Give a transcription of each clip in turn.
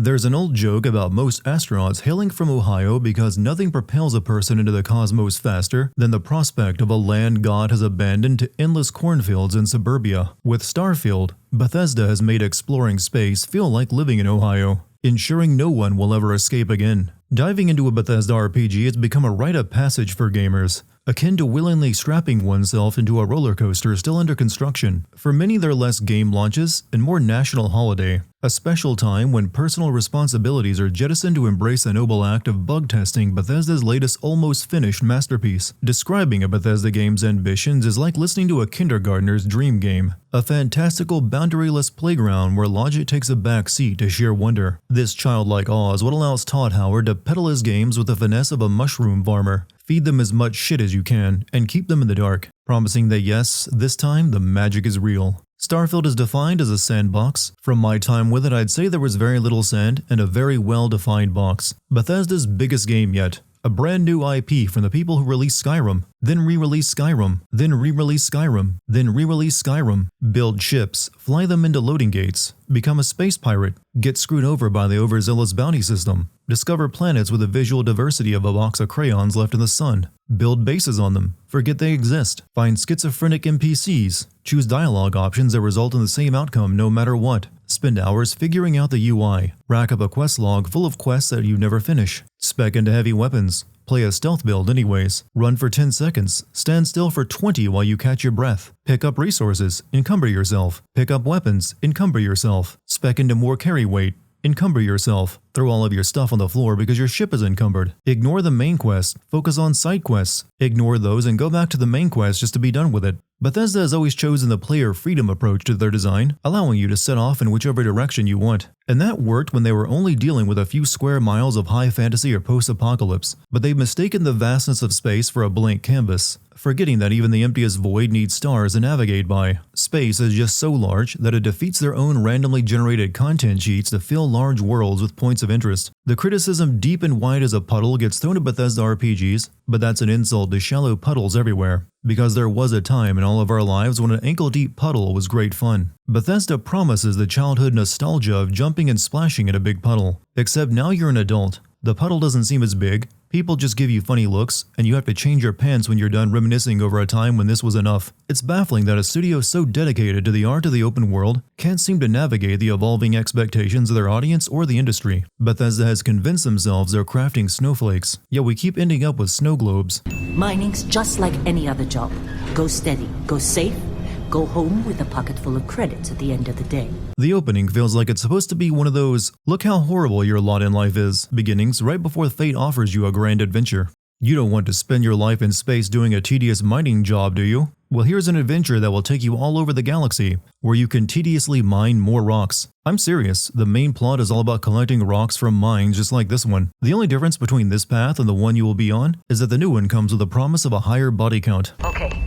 There's an old joke about most astronauts hailing from Ohio because nothing propels a person into the cosmos faster than the prospect of a land God has abandoned to endless cornfields in suburbia. With Starfield, Bethesda has made exploring space feel like living in Ohio, ensuring no one will ever escape again. Diving into a Bethesda RPG has become a rite of passage for gamers, akin to willingly strapping oneself into a roller coaster still under construction. For many, they're less game launches and more national holiday, a special time when personal responsibilities are jettisoned to embrace the noble act of bug testing Bethesda's latest almost finished masterpiece. Describing a Bethesda game's ambitions is like listening to a kindergartner's dream game, a fantastical boundaryless playground where logic takes a back seat to sheer wonder. This childlike awe is what allows Todd Howard to peddle his games with the finesse of a mushroom farmer. Feed them as much shit as you can, and keep them in the dark, promising that yes, this time the magic is real. Starfield is defined as a sandbox. From my time with it, I'd say there was very little sand and a very well-defined box. Bethesda's biggest game yet. A brand new IP from the people who released Skyrim, then re-release Skyrim, then re-release Skyrim, then re-release Skyrim. Build ships, fly them into loading gates, become a space pirate, get screwed over by the overzealous bounty system, discover planets with a visual diversity of a box of crayons left in the sun, build bases on them, forget they exist, find schizophrenic NPCs, choose dialogue options that result in the same outcome no matter what, spend hours figuring out the UI, rack up a quest log full of quests that you never finish, spec into heavy weapons, play a stealth build anyways, run for 10 seconds, stand still for 20 while you catch your breath, pick up resources, encumber yourself, pick up weapons, encumber yourself, spec into more carry weight, encumber yourself, throw all of your stuff on the floor because your ship is encumbered. Ignore the main quest, focus on side quests. Ignore those and go back to the main quest just to be done with it. Bethesda has always chosen the player freedom approach to their design, allowing you to set off in whichever direction you want. And that worked when they were only dealing with a few square miles of high fantasy or post-apocalypse. But they've mistaken the vastness of space for a blank canvas, forgetting that even the emptiest void needs stars to navigate by. Space is just so large that it defeats their own randomly generated content sheets to fill large worlds with points of interest. The criticism deep and wide as a puddle gets thrown at Bethesda RPGs, but that's an insult to shallow puddles everywhere. Because there was a time in all of our lives when an ankle-deep puddle was great fun. Bethesda promises the childhood nostalgia of jumping and splashing in a big puddle. Except now you're an adult. The puddle doesn't seem as big, people just give you funny looks, and you have to change your pants when you're done reminiscing over a time when this was enough. It's baffling that a studio so dedicated to the art of the open world can't seem to navigate the evolving expectations of their audience or the industry. Bethesda has convinced themselves they're crafting snowflakes, yet we keep ending up with snow globes. Mining's just like any other job. Go steady, go safe, go home with a pocket full of credits at the end of the day. The opening feels like it's supposed to be one of those, look how horrible your lot in life is, beginnings right before fate offers you a grand adventure. You don't want to spend your life in space doing a tedious mining job, do you? Well, here's an adventure that will take you all over the galaxy, where you can tediously mine more rocks. I'm serious, the main plot is all about collecting rocks from mines just like this one. The only difference between this path and the one you will be on is that the new one comes with a promise of a higher body count. Okay,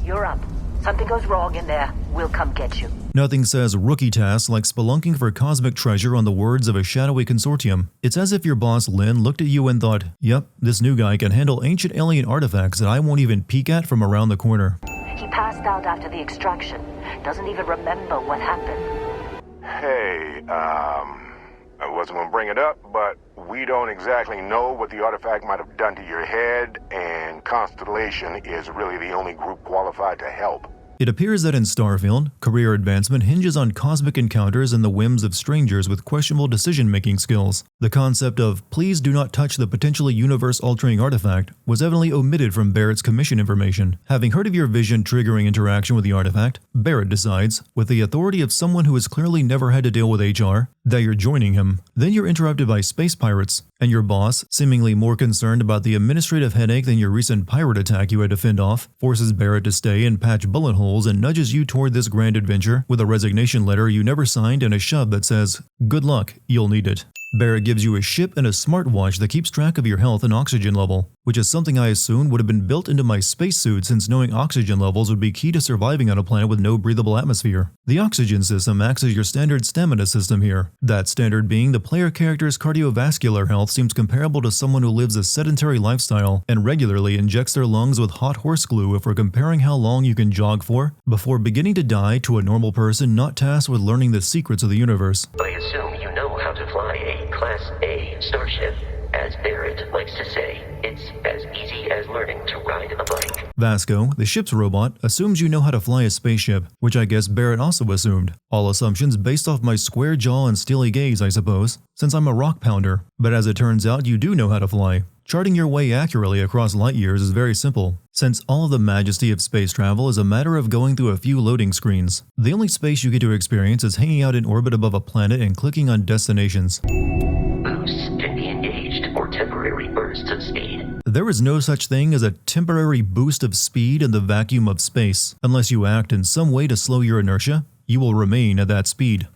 you're up. Something goes wrong in there, we'll come get you. Nothing says rookie task like spelunking for cosmic treasure on the words of a shadowy consortium. It's as if your boss Lynn looked at you and thought, yep, this new guy can handle ancient alien artifacts that I won't even peek at from around the corner. He passed out after the extraction. Doesn't even remember what happened. Hey, I wasn't going to bring it up, but we don't exactly know what the artifact might have done to your head, and Constellation is really the only group qualified to help. It appears that in Starfield, career advancement hinges on cosmic encounters and the whims of strangers with questionable decision-making skills. The concept of, please do not touch the potentially universe-altering artifact, was evidently omitted from Barrett's commission information. Having heard of your vision triggering interaction with the artifact, Barrett decides, with the authority of someone who has clearly never had to deal with HR, that you're joining him. Then you're interrupted by space pirates, and your boss, seemingly more concerned about the administrative headache than your recent pirate attack you had to fend off, forces Barrett to stay and patch bullet holes and nudges you toward this grand adventure with a resignation letter you never signed and a shove that says, good luck, you'll need it. Barrett gives you a ship and a smartwatch that keeps track of your health and oxygen level, which is something I assumed would have been built into my spacesuit since knowing oxygen levels would be key to surviving on a planet with no breathable atmosphere. The oxygen system acts as your standard stamina system here. That standard being the player character's cardiovascular health seems comparable to someone who lives a sedentary lifestyle and regularly injects their lungs with hot horse glue if we're comparing how long you can jog for before beginning to die to a normal person not tasked with learning the secrets of the universe. I assume you know how to fly a Class A starship. As Barrett likes to say, it's as easy as learning to ride a bike. Vasco, the ship's robot, assumes you know how to fly a spaceship, which I guess Barrett also assumed. All assumptions based off my square jaw and steely gaze, I suppose, since I'm a rock pounder. But as it turns out, you do know how to fly. Charting your way accurately across light years is very simple, since all of the majesty of space travel is a matter of going through a few loading screens. The only space you get to experience is hanging out in orbit above a planet and clicking on destinations. Boosts can be engaged for temporary bursts of speed. There is no such thing as a temporary boost of speed in the vacuum of space. Unless you act in some way to slow your inertia, you will remain at that speed.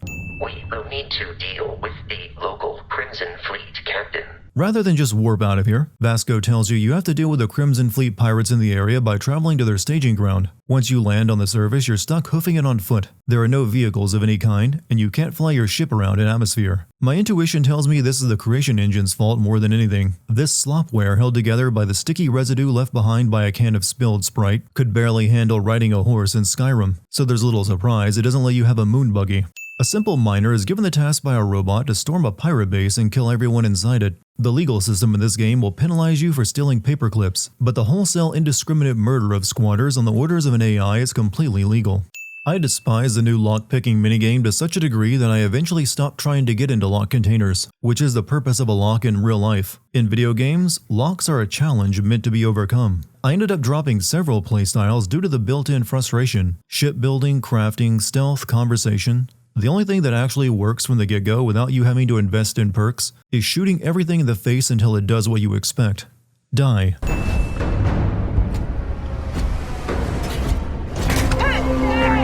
We will need to deal with the local Crimson Fleet captain. Rather than just warp out of here, Vasco tells you have to deal with the Crimson Fleet pirates in the area by traveling to their staging ground. Once you land on the surface, you're stuck hoofing it on foot. There are no vehicles of any kind, and you can't fly your ship around in atmosphere. My intuition tells me this is the creation engine's fault more than anything. This slopware held together by the sticky residue left behind by a can of spilled Sprite could barely handle riding a horse in Skyrim, so there's little surprise it doesn't let you have a moon buggy. A simple miner is given the task by a robot to storm a pirate base and kill everyone inside it. The legal system in this game will penalize you for stealing paperclips, but the wholesale indiscriminate murder of squatters on the orders of an AI is completely legal. I despise the new lock-picking minigame to such a degree that I eventually stopped trying to get into lock containers, which is the purpose of a lock in real life. In video games, locks are a challenge meant to be overcome. I ended up dropping several playstyles due to the built-in frustration: shipbuilding, crafting, stealth, conversation. The only thing that actually works from the get-go without you having to invest in perks is shooting everything in the face until it does what you expect. Die. There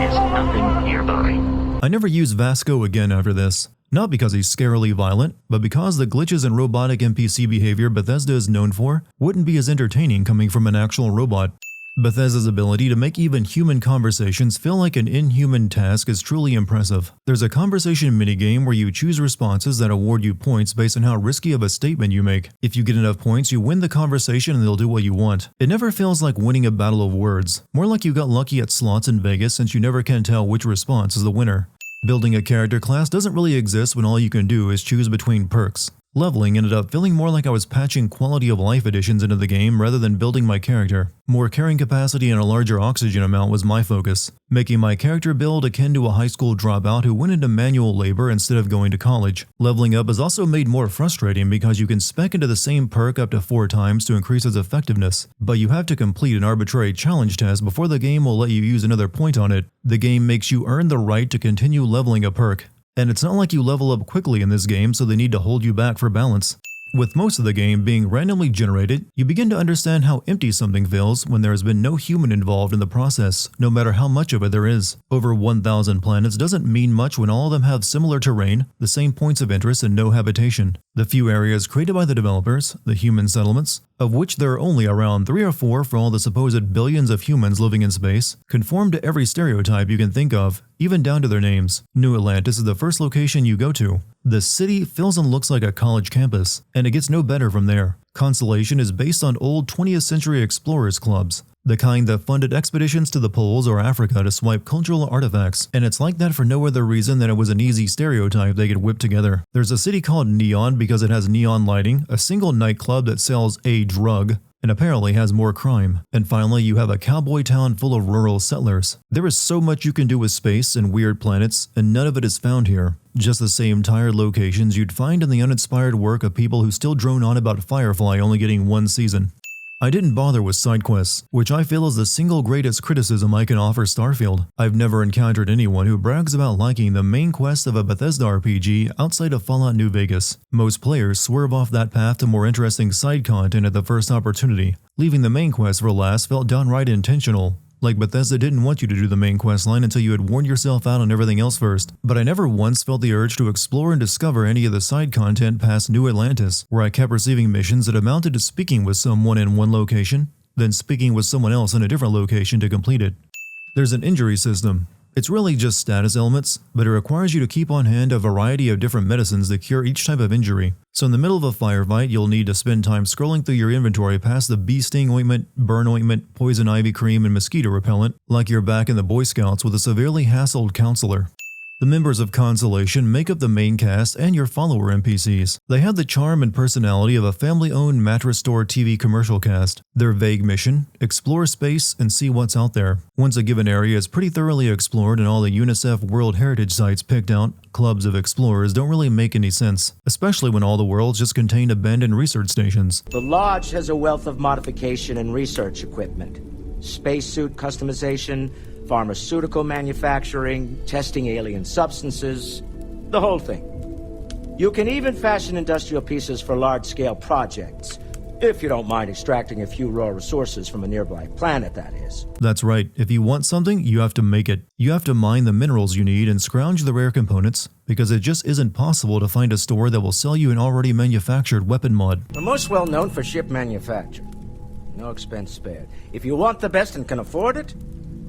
is nothing nearby. I never use Vasco again after this. Not because he's scarily violent, but because the glitches and robotic NPC behavior Bethesda is known for wouldn't be as entertaining coming from an actual robot. Bethesda's ability to make even human conversations feel like an inhuman task is truly impressive. There's a conversation minigame where you choose responses that award you points based on how risky of a statement you make. If you get enough points, you win the conversation and they'll do what you want. It never feels like winning a battle of words, more like you got lucky at slots in Vegas since you never can tell which response is the winner. Building a character class doesn't really exist when all you can do is choose between perks. Leveling ended up feeling more like I was patching quality of life additions into the game rather than building my character. More carrying capacity and a larger oxygen amount was my focus, making my character build akin to a high school dropout who went into manual labor instead of going to college. Leveling up is also made more frustrating because you can spec into the same perk up to 4 times to increase its effectiveness, but you have to complete an arbitrary challenge test before the game will let you use another point on it. The game makes you earn the right to continue leveling a perk. And it's not like you level up quickly in this game, so they need to hold you back for balance. With most of the game being randomly generated, you begin to understand how empty something feels when there has been no human involved in the process, no matter how much of it there is. Over 1,000 planets doesn't mean much when all of them have similar terrain, the same points of interest, and no habitation. The few areas created by the developers, the human settlements, of which there are only around 3 or 4 for all the supposed billions of humans living in space, conform to every stereotype you can think of, even down to their names. New Atlantis is the first location you go to. The city feels and looks like a college campus, and it gets no better from there. Constellation is based on old 20th century explorers clubs, the kind that funded expeditions to the poles or Africa to swipe cultural artifacts, and it's like that for no other reason than it was an easy stereotype they could whip together. There's a city called Neon because it has neon lighting, a single nightclub that sells a drug, and apparently has more crime. And finally, you have a cowboy town full of rural settlers. There is so much you can do with space and weird planets, and none of it is found here. Just the same tired locations you'd find in the uninspired work of people who still drone on about Firefly only getting 1 season. I didn't bother with side quests, which I feel is the single greatest criticism I can offer Starfield. I've never encountered anyone who brags about liking the main quest of a Bethesda RPG outside of Fallout New Vegas. Most players swerve off that path to more interesting side content at the first opportunity. Leaving the main quest for last felt downright intentional. Like Bethesda didn't want you to do the main questline until you had worn yourself out on everything else first. But I never once felt the urge to explore and discover any of the side content past New Atlantis, where I kept receiving missions that amounted to speaking with someone in one location, then speaking with someone else in a different location to complete it. There's an injury system. It's really just status elements, but it requires you to keep on hand a variety of different medicines that cure each type of injury. So in the middle of a firefight, you'll need to spend time scrolling through your inventory past the bee sting ointment, burn ointment, poison ivy cream, and mosquito repellent, like you're back in the Boy Scouts with a severely hassled counselor. The members of Constellation make up the main cast and your follower NPCs. They have the charm and personality of a family-owned mattress store TV commercial cast. Their vague mission: explore space and see what's out there. Once a given area is pretty thoroughly explored and all the UNICEF World Heritage Sites picked out, clubs of explorers don't really make any sense, especially when all the worlds just contain abandoned research stations. The Lodge has a wealth of modification and research equipment. Spacesuit customization, pharmaceutical manufacturing, testing alien substances, the whole thing. You can even fashion industrial pieces for large-scale projects, if you don't mind extracting a few raw resources from a nearby planet, that is. That's right, if you want something, you have to make it. You have to mine the minerals you need and scrounge the rare components, because it just isn't possible to find a store that will sell you an already manufactured weapon mod. We're most well known for ship manufacture. No expense spared. If you want the best and can afford it,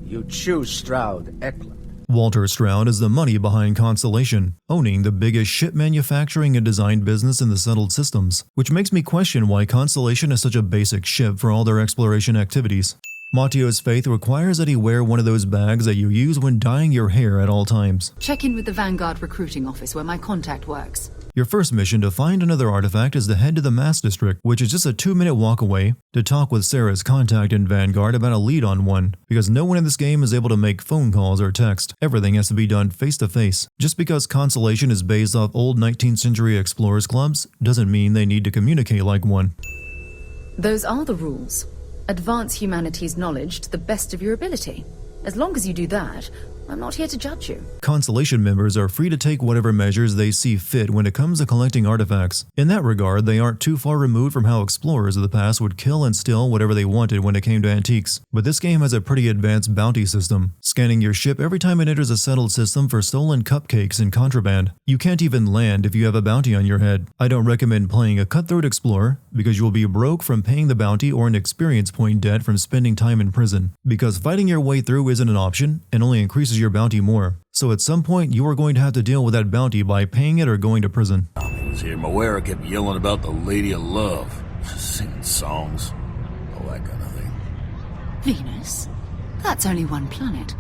you choose Stroud Eklund. Walter Stroud is the money behind Constellation, owning the biggest ship manufacturing and design business in the settled systems, which makes me question why Constellation is such a basic ship for all their exploration activities. Matteo's faith requires that he wear one of those bags that you use when dyeing your hair at all times. Check in with the Vanguard recruiting office where my contact works. Your first mission to find another artifact is to head to the Mass District, which is just a 2-minute walk away, to talk with Sarah's contact in Vanguard about a lead on one, because no one in this game is able to make phone calls or text. Everything has to be done face to face. Just because Constellation is based off old 19th century explorers clubs doesn't mean they need to communicate like one. Those are the rules. Advance humanity's knowledge to the best of your ability. As long as you do that, I'm not here to judge you. Constellation members are free to take whatever measures they see fit when it comes to collecting artifacts. In that regard, they aren't too far removed from how explorers of the past would kill and steal whatever they wanted when it came to antiques. But this game has a pretty advanced bounty system, scanning your ship every time it enters a settled system for stolen cupcakes and contraband. You can't even land if you have a bounty on your head. I don't recommend playing a cutthroat explorer, because you will be broke from paying the bounty or an experience point debt from spending time in prison. Because fighting your way through isn't an option, and only increases your bounty more. So at some point, you are going to have to deal with that bounty by paying it or going to prison. Tommy was here. Moira kept yelling about the Lady of Love, singing songs, all that kind of thing. Venus? That's only one planet.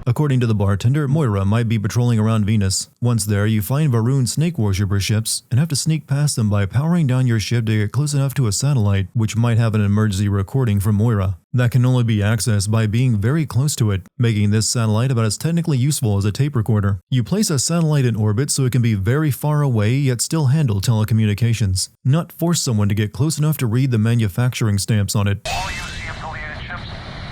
According to the bartender, Moira might be patrolling around Venus. Once there, you find Varun snake worshipper ships and have to sneak past them by powering down your ship to get close enough to a satellite, which might have an emergency recording from Moira. That can only be accessed by being very close to it, making this satellite about as technically useful as a tape recorder. You place a satellite in orbit so it can be very far away yet still handle telecommunications, not force someone to get close enough to read the manufacturing stamps on it. All UC-affiliated ships,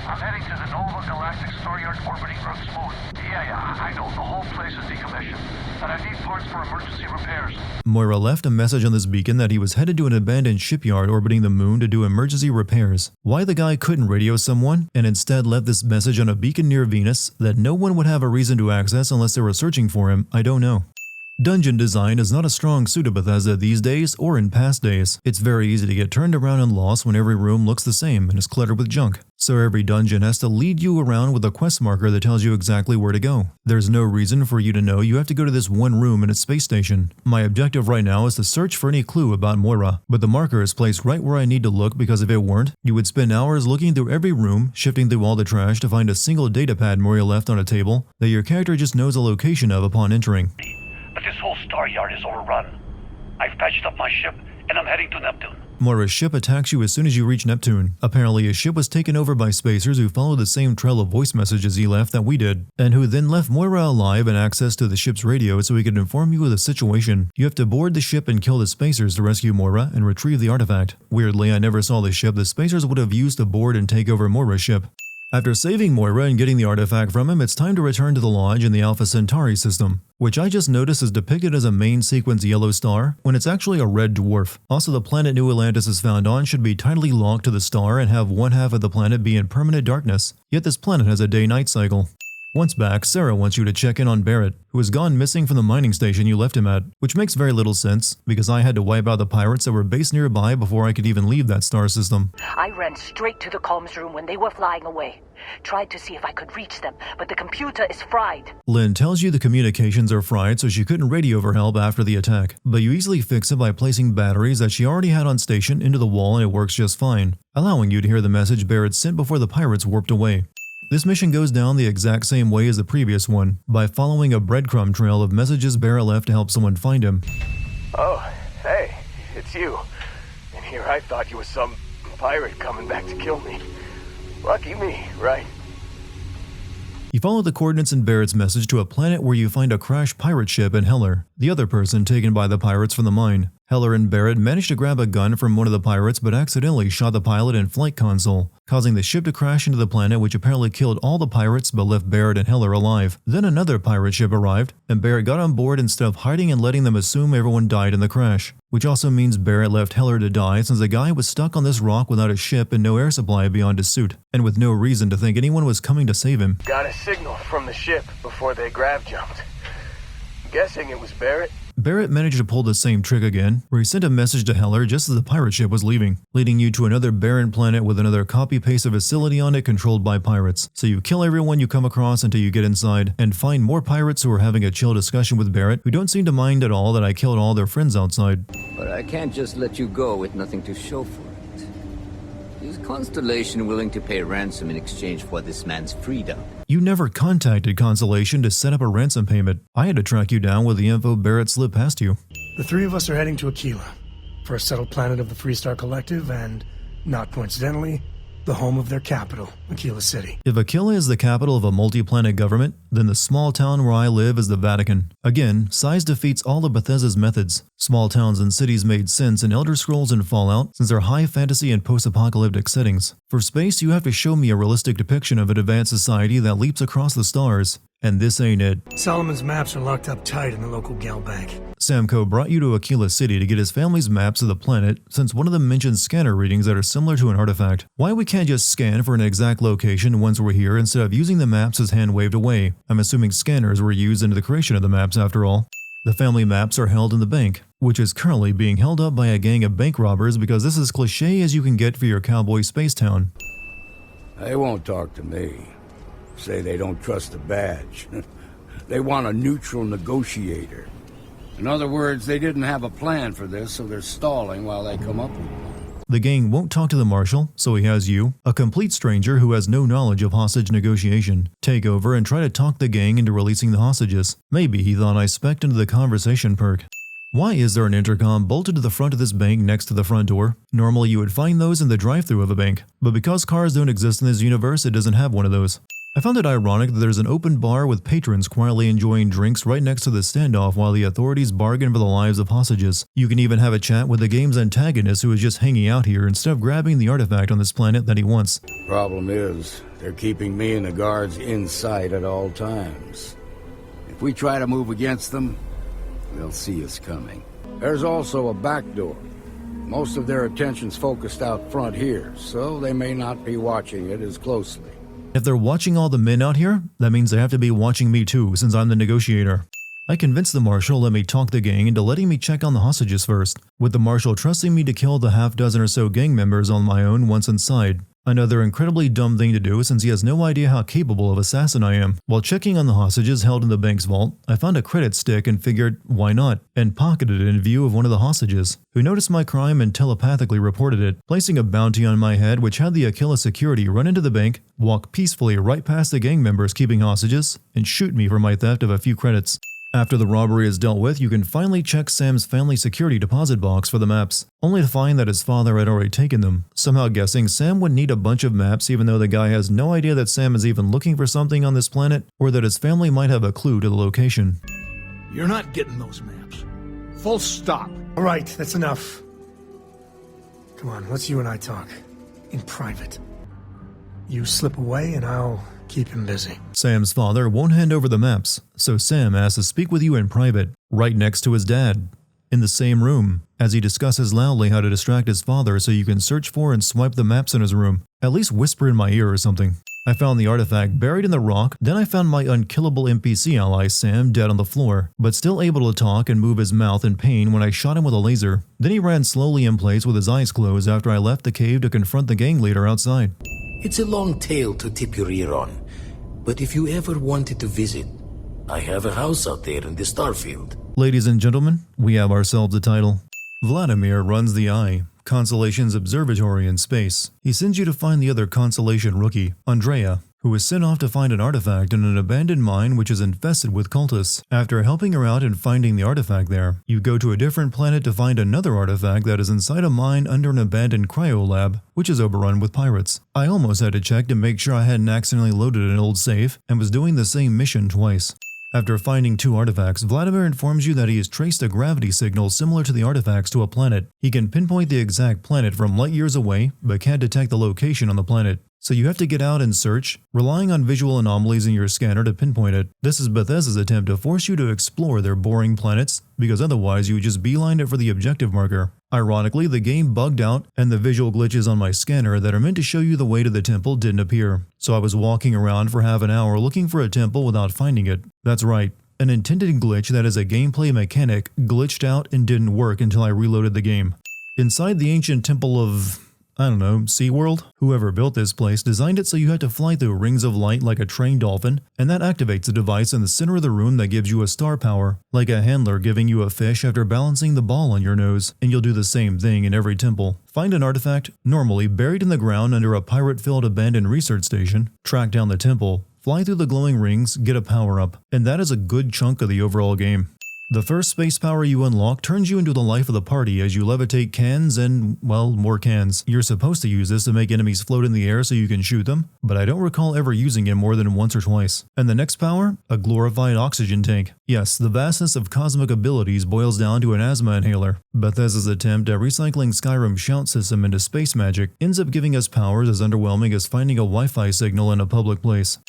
I'm heading to the Nova Galactic Stonyard orbiting Brooks Moon. Yeah, I know, the whole place is decommissioned, and I need parts for emergency repairs. Moira left a message on this beacon that he was headed to an abandoned shipyard orbiting the moon to do emergency repairs. Why the guy couldn't radio someone, and instead left this message on a beacon near Venus that no one would have a reason to access unless they were searching for him, I don't know. Dungeon design is not a strong suit of Bethesda these days or in past days. It's very easy to get turned around and lost when every room looks the same and is cluttered with junk. So every dungeon has to lead you around with a quest marker that tells you exactly where to go. There's no reason for you to know you have to go to this one room in a space station. My objective right now is to search for any clue about Moira, but the marker is placed right where I need to look because if it weren't, you would spend hours looking through every room, shifting through all the trash to find a single datapad Moira left on a table that your character just knows the location of upon entering. But this whole star yard is overrun. I've patched up my ship, and I'm heading to Neptune. Moira's ship attacks you as soon as you reach Neptune. Apparently, his ship was taken over by spacers who followed the same trail of voice messages he left that we did, and who then left Moira alive and access to the ship's radio so he could inform you of the situation. You have to board the ship and kill the spacers to rescue Moira and retrieve the artifact. Weirdly, I never saw the ship the spacers would have used to board and take over Moira's ship. After saving Moira and getting the artifact from him, it's time to return to the Lodge in the Alpha Centauri system, which I just noticed is depicted as a main sequence yellow star when it's actually a red dwarf. Also, the planet New Atlantis is found on should be tidally locked to the star and have one half of the planet be in permanent darkness, yet this planet has a day-night cycle. Once back, Sarah wants you to check in on Barrett, who has gone missing from the mining station you left him at, which makes very little sense, because I had to wipe out the pirates that were based nearby before I could even leave that star system. I ran straight to the comms room when they were flying away. Tried to see if I could reach them, but the computer is fried. Lynn tells you the communications are fried, so she couldn't radio for help after the attack, but you easily fix it by placing batteries that she already had on station into the wall and it works just fine, allowing you to hear the message Barrett sent before the pirates warped away. This mission goes down the exact same way as the previous one, by following a breadcrumb trail of messages Barrett left to help someone find him. Oh, hey, it's you. And here I thought you were some pirate coming back to kill me. Lucky me, right? You follow the coordinates in Barrett's message to a planet where you find a crashed pirate ship and Heller, the other person taken by the pirates from the mine. Heller and Barrett managed to grab a gun from one of the pirates but accidentally shot the pilot and flight console, causing the ship to crash into the planet, which apparently killed all the pirates but left Barrett and Heller alive. Then another pirate ship arrived, and Barrett got on board instead of hiding and letting them assume everyone died in the crash. Which also means Barrett left Heller to die since the guy was stuck on this rock without a ship and no air supply beyond his suit, and with no reason to think anyone was coming to save him. Got a signal from the ship before they grav jumped. Guessing it was Barrett. Barrett managed to pull the same trick again, where he sent a message to Heller just as the pirate ship was leaving, leading you to another barren planet with another copy-paste facility on it controlled by pirates. So you kill everyone you come across until you get inside, and find more pirates who are having a chill discussion with Barrett, who don't seem to mind at all that I killed all their friends outside. But I can't just let you go with nothing to show for it. Is Constellation willing to pay ransom in exchange for this man's freedom? You never contacted Constellation to set up a ransom payment. I had to track you down with the info Barrett slid past you. The three of us are heading to Aquila, first settled planet of the Freestar Collective and, not coincidentally, the home of their capital, Aquila City. If Aquila is the capital of a multi-planet government, then the small town where I live is the Vatican. Again, size defeats all of Bethesda's methods. Small towns and cities made sense in Elder Scrolls and Fallout since they're high fantasy and post-apocalyptic settings. For space, you have to show me a realistic depiction of an advanced society that leaps across the stars. And this ain't it. Solomon's maps are locked up tight in the local Gal Bank. Samco brought you to Aquila City to get his family's maps of the planet since one of them mentioned scanner readings that are similar to an artifact. Why we can't just scan for an exact location once we're here instead of using the maps as hand-waved away? I'm assuming scanners were used into the creation of the maps after all. The family maps are held in the bank, which is currently being held up by a gang of bank robbers because this is as cliche as you can get for your cowboy space town. They won't talk to me. Say they don't trust the badge. They want a neutral negotiator. In other words, they didn't have a plan for this, so they're stalling while they come up with one. The gang won't talk to the marshal, so he has you, a complete stranger who has no knowledge of hostage negotiation, take over and try to talk the gang into releasing the hostages. Maybe he thought I specced into the conversation perk. Why is there an intercom bolted to the front of this bank next to the front door? Normally you would find those in the drive-thru of a bank, but because cars don't exist in this universe, it doesn't have one of those. I found it ironic that there's an open bar with patrons quietly enjoying drinks right next to the standoff while the authorities bargain for the lives of hostages. You can even have a chat with the game's antagonist who is just hanging out here instead of grabbing the artifact on this planet that he wants. Problem is, they're keeping me and the guards inside at all times. If we try to move against them, they'll see us coming. There's also a back door. Most of their attention's focused out front here, so they may not be watching it as closely. If they're watching all the men out here, that means they have to be watching me too, since I'm the negotiator. I convinced the marshal to let me talk the gang into letting me check on the hostages first, with the marshal trusting me to kill the half-dozen or so gang members on my own once inside. Another incredibly dumb thing to do since he has no idea how capable of assassin I am. While checking on the hostages held in the bank's vault, I found a credit stick and figured, why not, and pocketed it in view of one of the hostages, who noticed my crime and telepathically reported it, placing a bounty on my head which had the Aquila security run into the bank, walk peacefully right past the gang members keeping hostages, and shoot me for my theft of a few credits. After the robbery is dealt with, you can finally check Sam's family security deposit box for the maps, only to find that his father had already taken them, somehow guessing Sam would need a bunch of maps even though the guy has no idea that Sam is even looking for something on this planet, or that his family might have a clue to the location. You're not getting those maps. Full stop. All right, that's enough. Come on, let's you and I talk. In private. You slip away and I'll keep him busy. Sam's father won't hand over the maps, so Sam asks to speak with you in private, right next to his dad, in the same room, as he discusses loudly how to distract his father so you can search for and swipe the maps in his room. At least whisper in my ear or something. I found the artifact buried in the rock, then I found my unkillable NPC ally Sam dead on the floor, but still able to talk and move his mouth in pain when I shot him with a laser. Then he ran slowly in place with his eyes closed after I left the cave to confront the gang leader outside. It's a long tale to tip your ear on, but if you ever wanted to visit, I have a house out there in the Starfield. Ladies and gentlemen, we have ourselves a title. Vladimir runs the Eye, Constellation's observatory in space. He sends you to find the other Constellation rookie, Andrea, who is sent off to find an artifact in an abandoned mine which is infested with cultists. After helping her out and finding the artifact there, you go to a different planet to find another artifact that is inside a mine under an abandoned cryo lab, which is overrun with pirates. I almost had to check to make sure I hadn't accidentally loaded an old safe and was doing the same mission twice. After finding 2 artifacts, Vladimir informs you that he has traced a gravity signal similar to the artifacts to a planet. He can pinpoint the exact planet from light years away, but can't detect the location on the planet. So you have to get out and search, relying on visual anomalies in your scanner to pinpoint it. This is Bethesda's attempt to force you to explore their boring planets, because otherwise you would just beeline it for the objective marker. Ironically, the game bugged out, and the visual glitches on my scanner that are meant to show you the way to the temple didn't appear. So I was walking around for half an hour looking for a temple without finding it. That's right. An intended glitch that is a gameplay mechanic glitched out and didn't work until I reloaded the game. Inside the ancient temple of, I don't know, SeaWorld? Whoever built this place designed it so you had to fly through rings of light like a trained dolphin, and that activates a device in the center of the room that gives you a star power, like a handler giving you a fish after balancing the ball on your nose, and you'll do the same thing in every temple. Find an artifact, normally buried in the ground under a pirate-filled abandoned research station, track down the temple, fly through the glowing rings, get a power-up, and that is a good chunk of the overall game. The first space power you unlock turns you into the life of the party as you levitate cans and, well, more cans. You're supposed to use this to make enemies float in the air so you can shoot them, but I don't recall ever using it more than once or twice. And the next power? A glorified oxygen tank. Yes, the vastness of cosmic abilities boils down to an asthma inhaler. Bethesda's attempt at recycling Skyrim's shout system into space magic ends up giving us powers as underwhelming as finding a Wi-Fi signal in a public place.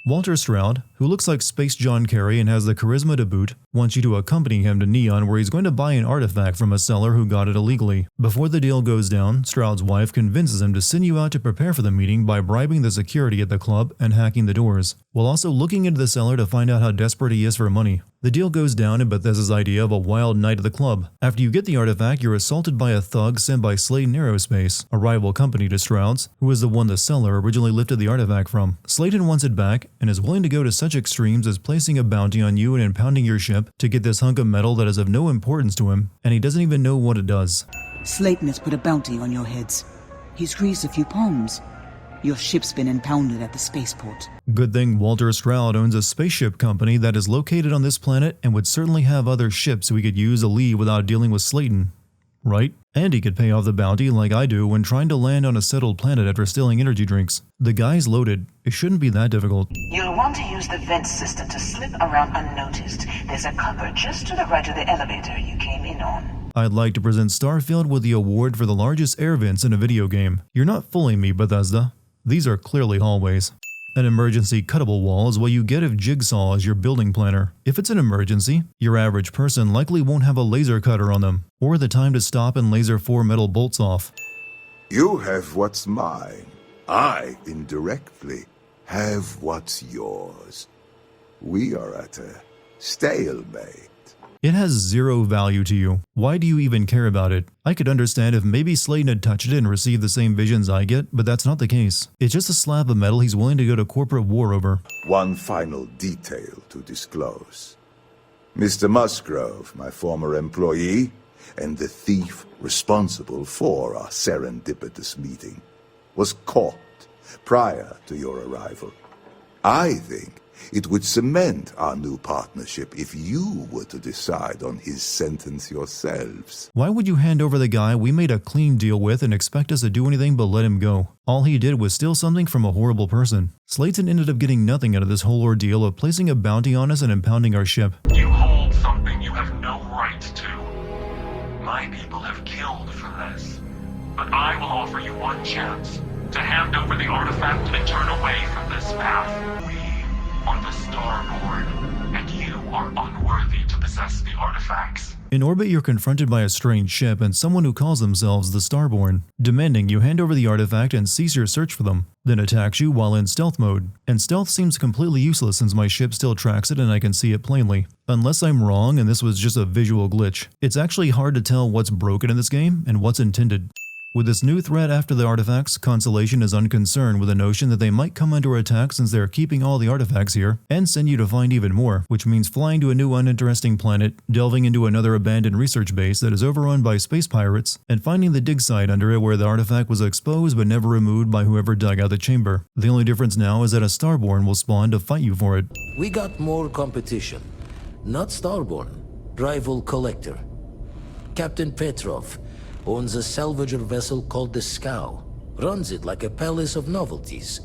Walter Stroud, who looks like Space John Kerry and has the charisma to boot, wants you to accompany him to Neon where he's going to buy an artifact from a seller who got it illegally. Before the deal goes down, Stroud's wife convinces him to send you out to prepare for the meeting by bribing the security at the club and hacking the doors, while also looking into the seller to find out how desperate he is for money. The deal goes down in Bethesda's idea of a wild night at the club. After you get the artifact, you're assaulted by a thug sent by Slayton Aerospace, a rival company to Stroud's, who is the one the seller originally lifted the artifact from. Slayton wants it back and is willing to go to such extremes as placing a bounty on you and impounding your ship to get this hunk of metal that is of no importance to him, and he doesn't even know what it does. Slayton has put a bounty on your heads. He's greased a few palms. Your ship's been impounded at the spaceport. Good thing Walter Stroud owns a spaceship company that is located on this planet and would certainly have other ships we could use to leave without dealing with Slayton. Right? And he could pay off the bounty like I do when trying to land on a settled planet after stealing energy drinks. The guy's loaded. It shouldn't be that difficult. You'll want to use the vent system to slip around unnoticed. There's a cupboard just to the right of the elevator you came in on. I'd like to present Starfield with the award for the largest air vents in a video game. You're not fooling me, Bethesda. These are clearly hallways. An emergency cuttable wall is what you get if Jigsaw is your building planner. If it's an emergency, your average person likely won't have a laser cutter on them, or the time to stop and laser 4 metal bolts off. You have what's mine. I, indirectly, have what's yours. We are at a stalemate. It has zero value to you. Why do you even care about it? I could understand if maybe Slayton had touched it and received the same visions I get, but that's not the case. It's just a slab of metal he's willing to go to corporate war over. One final detail to disclose. Mr. Musgrove, my former employee, and the thief responsible for our serendipitous meeting, was caught prior to your arrival. I think it would cement our new partnership if you were to decide on his sentence yourselves. Why would you hand over the guy we made a clean deal with and expect us to do anything but let him go? All he did was steal something from a horrible person. Slayton ended up getting nothing out of this whole ordeal of placing a bounty on us and impounding our ship. You hold something you have no right to. My people have killed for this. But I will offer you one chance. to hand over the artifact and turn away from this path. We are the Starborn, and you are unworthy to possess the artifacts. In orbit, you're confronted by a strange ship and someone who calls themselves the Starborn, demanding you hand over the artifact and cease your search for them, then attacks you while in stealth mode. And stealth seems completely useless since my ship still tracks it and I can see it plainly. Unless I'm wrong and this was just a visual glitch. It's actually hard to tell what's broken in this game and what's intended. With this new threat after the artifacts, Constellation is unconcerned with the notion that they might come under attack since they're keeping all the artifacts here, and send you to find even more, which means flying to a new uninteresting planet, delving into another abandoned research base that is overrun by space pirates, and finding the dig site under it where the artifact was exposed but never removed by whoever dug out the chamber. The only difference now is that a Starborn will spawn to fight you for it. We got more competition. Not Starborn, rival collector. Captain Petrov owns a salvager vessel called the Scow, runs it like a palace of novelties,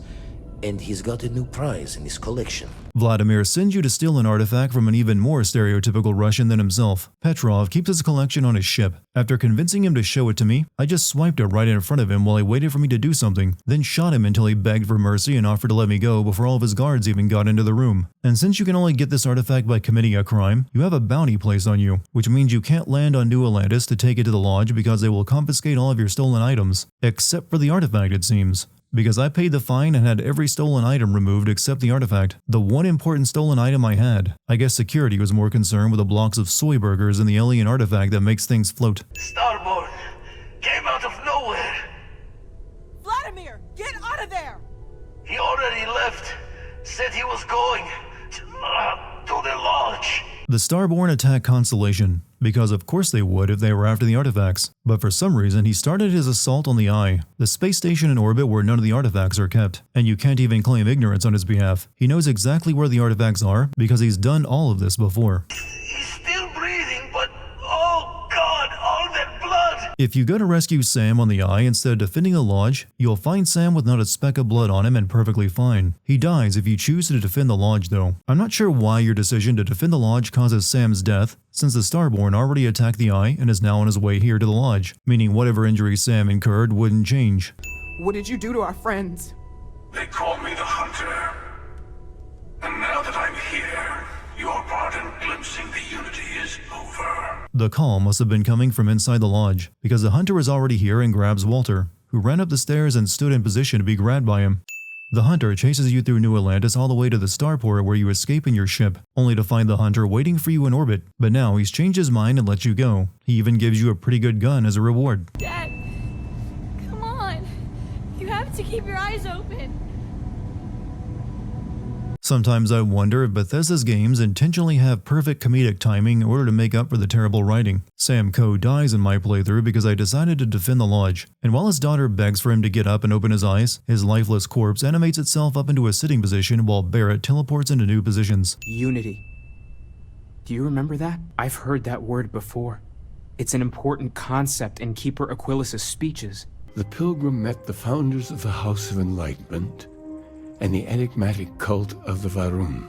and he's got a new prize in his collection. Vladimir sends you to steal an artifact from an even more stereotypical Russian than himself. Petrov keeps his collection on his ship. After convincing him to show it to me, I just swiped it right in front of him while he waited for me to do something, then shot him until he begged for mercy and offered to let me go before all of his guards even got into the room. And since you can only get this artifact by committing a crime, you have a bounty placed on you, which means you can't land on New Atlantis to take it to the lodge because they will confiscate all of your stolen items, except for the artifact it seems. Because I paid the fine and had every stolen item removed except the artifact. The one important stolen item I had. I guess security was more concerned with the blocks of soy burgers and the alien artifact that makes things float. Starborn came out of nowhere. Vladimir, get out of there! He already left. Said he was going to the lodge. The Starborn attack Constellation, because of course they would if they were after the artifacts. But for some reason he started his assault on the Eye, the space station in orbit where none of the artifacts are kept. And you can't even claim ignorance on his behalf. He knows exactly where the artifacts are because he's done all of this before. He's still breathing, but oh god, all that blood! If you go to rescue Sam on the Eye instead of defending the lodge, you'll find Sam with not a speck of blood on him and perfectly fine. He dies if you choose to defend the lodge though. I'm not sure why your decision to defend the lodge causes Sam's death, since the Starborn already attacked the Eye and is now on his way here to the lodge, meaning whatever injuries Sam incurred wouldn't change. What did you do to our friends? They call me the Hunter. And now that I'm here, your part in glimpsing the Unity is over. The call must have been coming from inside the lodge, because the Hunter is already here and grabs Walter, who ran up the stairs and stood in position to be grabbed by him. The Hunter chases you through New Atlantis all the way to the starport where you escape in your ship, only to find the Hunter waiting for you in orbit. But now he's changed his mind and lets you go. He even gives you a pretty good gun as a reward. Dad, come on. You have to keep your eyes open. Sometimes I wonder if Bethesda's games intentionally have perfect comedic timing in order to make up for the terrible writing. Sam Coe dies in my playthrough because I decided to defend the lodge, and while his daughter begs for him to get up and open his eyes, his lifeless corpse animates itself up into a sitting position while Barrett teleports into new positions. Unity. Do you remember that? I've heard that word before. It's an important concept in Keeper Aquilas's speeches. The pilgrim met the founders of the House of Enlightenment and the enigmatic cult of the Varun,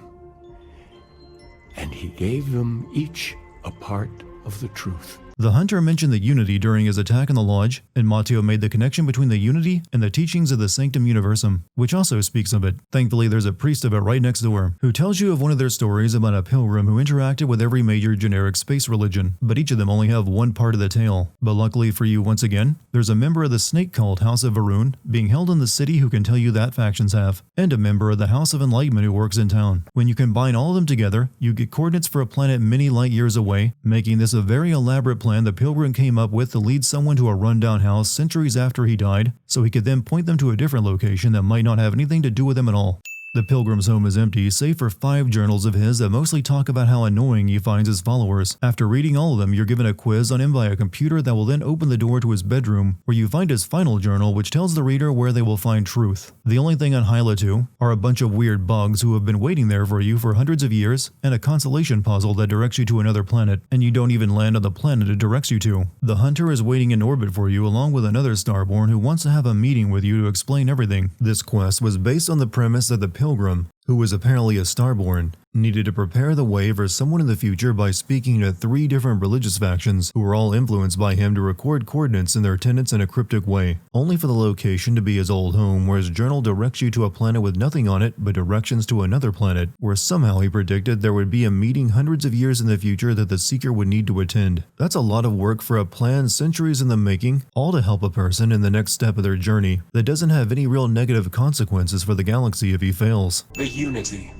and he gave them each a part of the truth. The Hunter mentioned the Unity during his attack on the lodge, and Matteo made the connection between the Unity and the teachings of the Sanctum Universum, which also speaks of it. Thankfully, there's a priest of it right next door, who tells you of one of their stories about a pilgrim who interacted with every major generic space religion, but each of them only have one part of the tale. But luckily for you once again, there's a member of the snake cult House of Varun being held in the city who can tell you that factions have, and a member of the House of Enlightenment who works in town. When you combine all of them together, you get coordinates for a planet many light years away, making this a very elaborate plan the Pilgrim came up with to lead someone to a rundown house centuries after he died, so he could then point them to a different location that might not have anything to do with him at all. The Pilgrim's home is empty, save for 5 journals of his that mostly talk about how annoying he finds his followers. After reading all of them, you're given a quiz on him by a computer that will then open the door to his bedroom, where you find his final journal, which tells the reader where they will find truth. The only thing on Hyla 2 are a bunch of weird bugs who have been waiting there for you for hundreds of years, and a constellation puzzle that directs you to another planet, and you don't even land on the planet it directs you to. The Hunter is waiting in orbit for you along with another Starborn who wants to have a meeting with you to explain everything. This quest was based on the premise that the Pilgrim, who was apparently a Starborn, needed to prepare the way for someone in the future by speaking to 3 different religious factions who were all influenced by him to record coordinates in their tenets in a cryptic way, only for the location to be his old home, where his journal directs you to a planet with nothing on it but directions to another planet, where somehow he predicted there would be a meeting hundreds of years in the future that the Seeker would need to attend. That's a lot of work for a plan centuries in the making, all to help a person in the next step of their journey that doesn't have any real negative consequences for the galaxy if he fails. The Unity.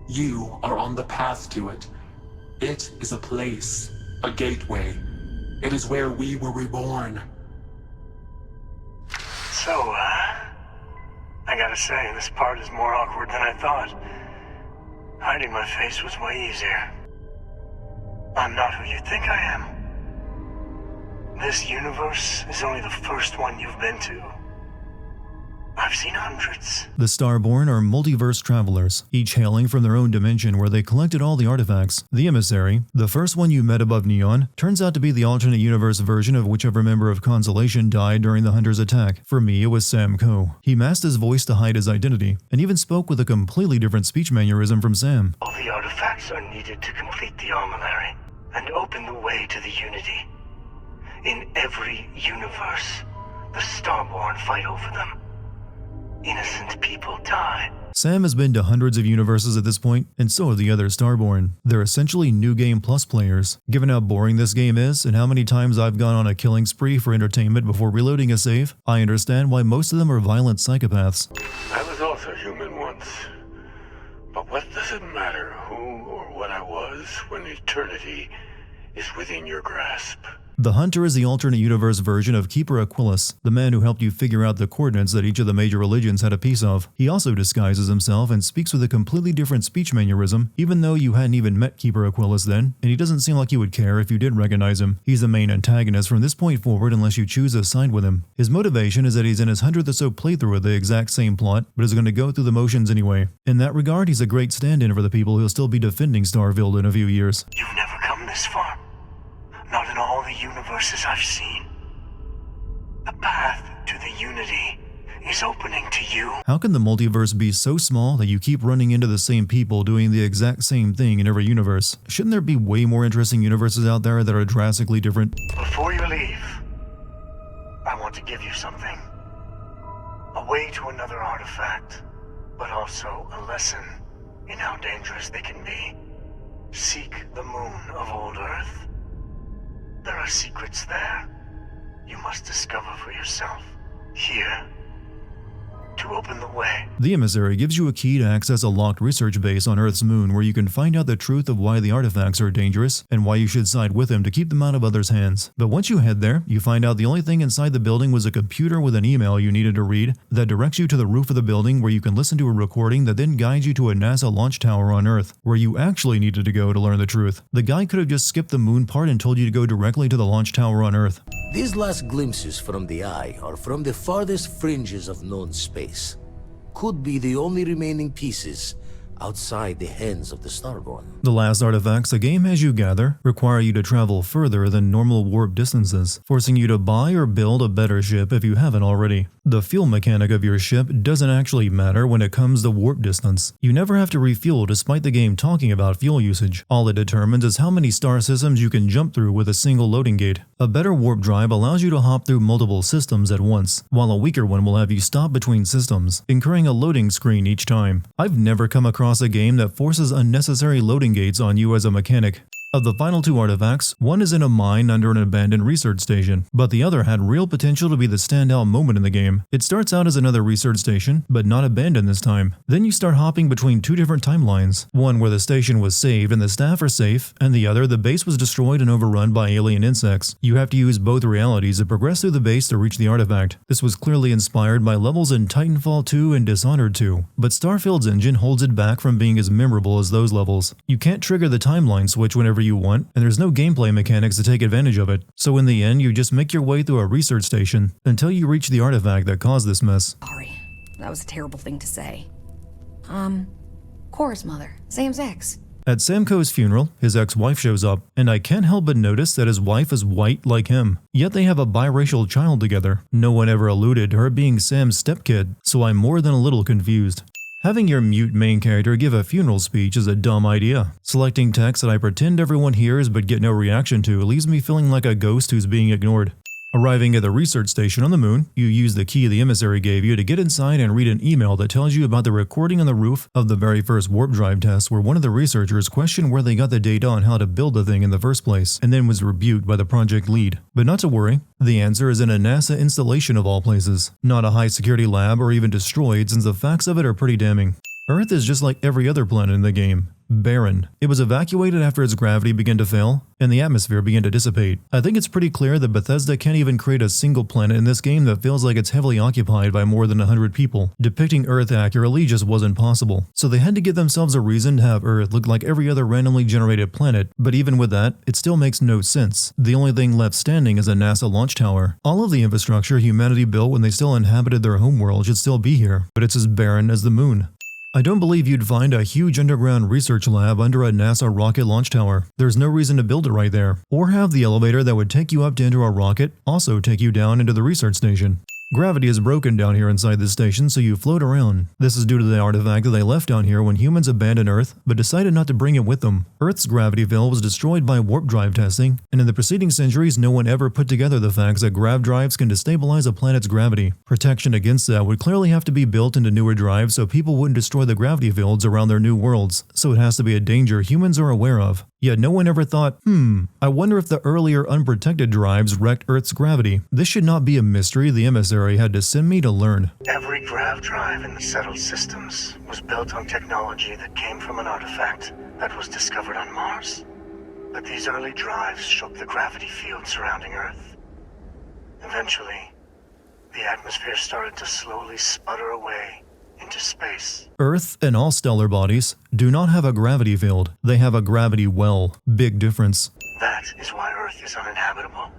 You are on the path to it. It is a place, a gateway. It is where we were reborn. So, I gotta say, this part is more awkward than I thought. Hiding my face was way easier. I'm not who you think I am. This universe is only the first one you've been to. I've seen hundreds. The Starborn are multiverse travelers, each hailing from their own dimension where they collected all the artifacts. The Emissary, the first one you met above Neon, turns out to be the alternate universe version of whichever member of Constellation died during the Hunter's attack. For me, it was Sam Coe. He masked his voice to hide his identity, and even spoke with a completely different speech mannerism from Sam. All the artifacts are needed to complete the armillary and open the way to the Unity. In every universe, the Starborn fight over them. Innocent people die. Sam has been to hundreds of universes at this point, and so have the other Starborn. They're essentially New Game Plus players. Given how boring this game is, and how many times I've gone on a killing spree for entertainment before reloading a save, I understand why most of them are violent psychopaths. I was also human once. But what does it matter who or what I was when eternity is within your grasp? The Hunter is the alternate universe version of Keeper Aquilus, the man who helped you figure out the coordinates that each of the major religions had a piece of. He also disguises himself and speaks with a completely different speech mannerism, even though you hadn't even met Keeper Aquilus then, and he doesn't seem like you would care if you did recognize him. He's the main antagonist from this point forward unless you choose to side with him. His motivation is that he's in his 100th or so playthrough of the exact same plot, but is going to go through the motions anyway. In that regard, he's a great stand-in for the people who'll still be defending Starfield in a few years. You've never come this far. Not in all the universes I've seen. The path to the Unity is opening to you. How can the multiverse be so small that you keep running into the same people doing the exact same thing in every universe? Shouldn't there be way more interesting universes out there that are drastically different? Before you leave, I want to give you something. A way to another artifact, but also a lesson in how dangerous they can be. Seek the moon of old Earth. There are secrets there you must discover for yourself. Here, to open the way. The Emissary gives you a key to access a locked research base on Earth's moon where you can find out the truth of why the artifacts are dangerous and why you should side with them to keep them out of others' hands. But once you head there, you find out the only thing inside the building was a computer with an email you needed to read that directs you to the roof of the building where you can listen to a recording that then guides you to a NASA launch tower on Earth where you actually needed to go to learn the truth. The guy could have just skipped the moon part and told you to go directly to the launch tower on Earth. These last glimpses from the eye are from the farthest fringes of known space. Could be the only remaining pieces outside the hands of the Starborn. The last artifacts the game has you gather require you to travel further than normal warp distances, forcing you to buy or build a better ship if you haven't already. The fuel mechanic of your ship doesn't actually matter when it comes to warp distance. You never have to refuel despite the game talking about fuel usage. All it determines is how many star systems you can jump through with a single loading gate. A better warp drive allows you to hop through multiple systems at once, while a weaker one will have you stop between systems, incurring a loading screen each time. I've never come across a game that forces unnecessary loading gates on you as a mechanic. Of the final two artifacts, one is in a mine under an abandoned research station, but the other had real potential to be the standout moment in the game. It starts out as another research station, but not abandoned this time. Then you start hopping between two different timelines, one where the station was saved and the staff are safe, and the other the base was destroyed and overrun by alien insects. You have to use both realities to progress through the base to reach the artifact. This was clearly inspired by levels in Titanfall 2 and Dishonored 2, but Starfield's engine holds it back from being as memorable as those levels. You can't trigger the timeline switch whenever you want, and there's no gameplay mechanics to take advantage of it. So in the end, you just make your way through a research station until you reach the artifact that caused this mess. Sorry, that was a terrible thing to say. Cora's mother, Sam's ex. At Sam Coe's funeral, his ex-wife shows up, and I can't help but notice that his wife is white like him. Yet they have a biracial child together. No one ever alluded to her being Sam's stepkid, so I'm more than a little confused. Having your mute main character give a funeral speech is a dumb idea. Selecting text that I pretend everyone hears but get no reaction to leaves me feeling like a ghost who's being ignored. Arriving at the research station on the moon, you use the key the emissary gave you to get inside and read an email that tells you about the recording on the roof of the very first warp drive test where one of the researchers questioned where they got the data on how to build the thing in the first place, and then was rebuked by the project lead. But not to worry, the answer is in a NASA installation of all places, not a high-security lab or even destroyed, since the facts of it are pretty damning. Earth is just like every other planet in the game. Barren. It was evacuated after its gravity began to fail, and the atmosphere began to dissipate. I think it's pretty clear that Bethesda can't even create a single planet in this game that feels like it's heavily occupied by more than 100 people. Depicting Earth accurately just wasn't possible, so they had to give themselves a reason to have Earth look like every other randomly generated planet, but even with that, it still makes no sense. The only thing left standing is a NASA launch tower. All of the infrastructure humanity built when they still inhabited their homeworld should still be here, but it's as barren as the moon. I don't believe you'd find a huge underground research lab under a NASA rocket launch tower. There's no reason to build it right there. Or have the elevator that would take you up to enter a rocket also take you down into the research station. Gravity is broken down here inside this station, so you float around. This is due to the artifact that they left down here when humans abandoned Earth, but decided not to bring it with them. Earth's gravity field was destroyed by warp drive testing, and in the preceding centuries no one ever put together the facts that grav drives can destabilize a planet's gravity. Protection against that would clearly have to be built into newer drives so people wouldn't destroy the gravity fields around their new worlds, so it has to be a danger humans are aware of. Yet no one ever thought, I wonder if the earlier unprotected drives wrecked Earth's gravity. This should not be a mystery the emissary had to send me to learn. Every grav drive in the settled systems was built on technology that came from an artifact that was discovered on Mars. But these early drives shook the gravity field surrounding Earth. Eventually, the atmosphere started to slowly sputter away into space. Earth and all stellar bodies do not have a gravity field. They have a gravity well. Big difference. That is why Earth is uninhabitable.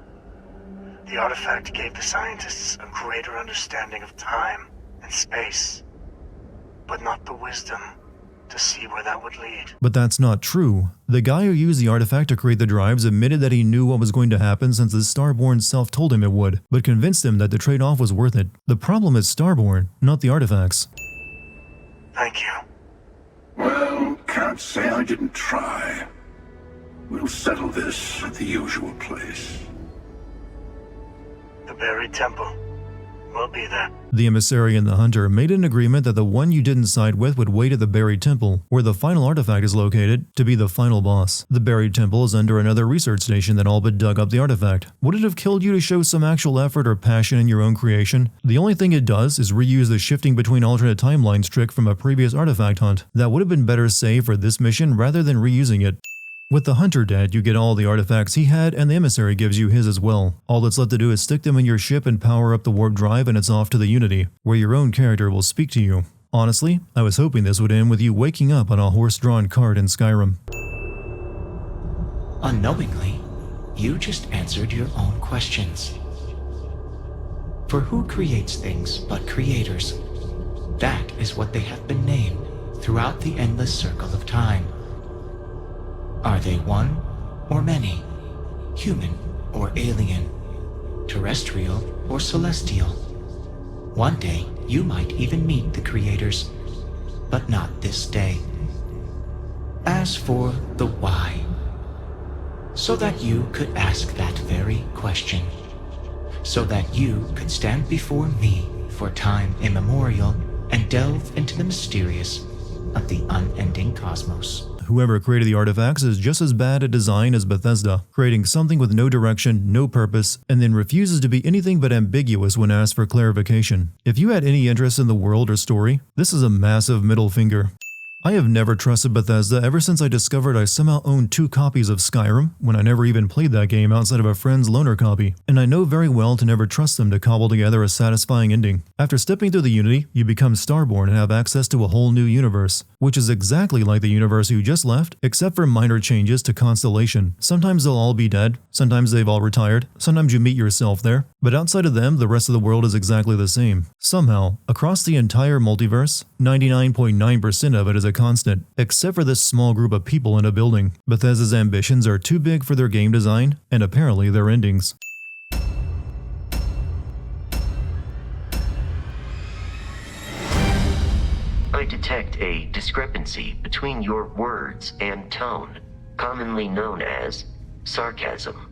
The artifact gave the scientists a greater understanding of time and space, but not the wisdom to see where that would lead. But that's not true. The guy who used the artifact to create the drives admitted that he knew what was going to happen since the Starborn self told him it would, but convinced him that the trade-off was worth it. The problem is Starborn, not the artifacts. Thank you. Well, can't say I didn't try. We'll settle this at the usual place. The buried temple. We'll be there. The emissary and the hunter made an agreement that the one you didn't side with would wait at the buried temple, where the final artifact is located, to be the final boss. The buried temple is under another research station that all but dug up the artifact. Would it have killed you to show some actual effort or passion in your own creation? The only thing it does is reuse the shifting between alternate timelines trick from a previous artifact hunt. That would have been better saved for this mission rather than reusing it. With the hunter dead, you get all the artifacts he had, and the emissary gives you his as well. All that's left to do is stick them in your ship and power up the warp drive, and it's off to the Unity, where your own character will speak to you. Honestly, I was hoping this would end with you waking up on a horse-drawn cart in Skyrim. Unknowingly, you just answered your own questions. For who creates things but creators? That is what they have been named throughout the endless circle of time. Are they one or many? Human or alien? Terrestrial or celestial? One day, you might even meet the creators, but not this day. As for the why, so that you could ask that very question, so that you could stand before me for time immemorial and delve into the mysterious of the unending cosmos. Whoever created the artifacts is just as bad at design as Bethesda, creating something with no direction, no purpose, and then refuses to be anything but ambiguous when asked for clarification. If you had any interest in the world or story, this is a massive middle finger. I have never trusted Bethesda ever since I discovered I somehow owned 2 copies of Skyrim when I never even played that game outside of a friend's loaner copy, and I know very well to never trust them to cobble together a satisfying ending. After stepping through the Unity, you become Starborn and have access to a whole new universe, which is exactly like the universe you just left, except for minor changes to Constellation. Sometimes they'll all be dead, sometimes they've all retired, sometimes you meet yourself there, but outside of them, the rest of the world is exactly the same. Somehow, across the entire multiverse, 99.9% of it is a constant, except for this small group of people in a building. Bethesda's ambitions are too big for their game design, and apparently their endings. I I detect a discrepancy between your words and tone, commonly known as sarcasm.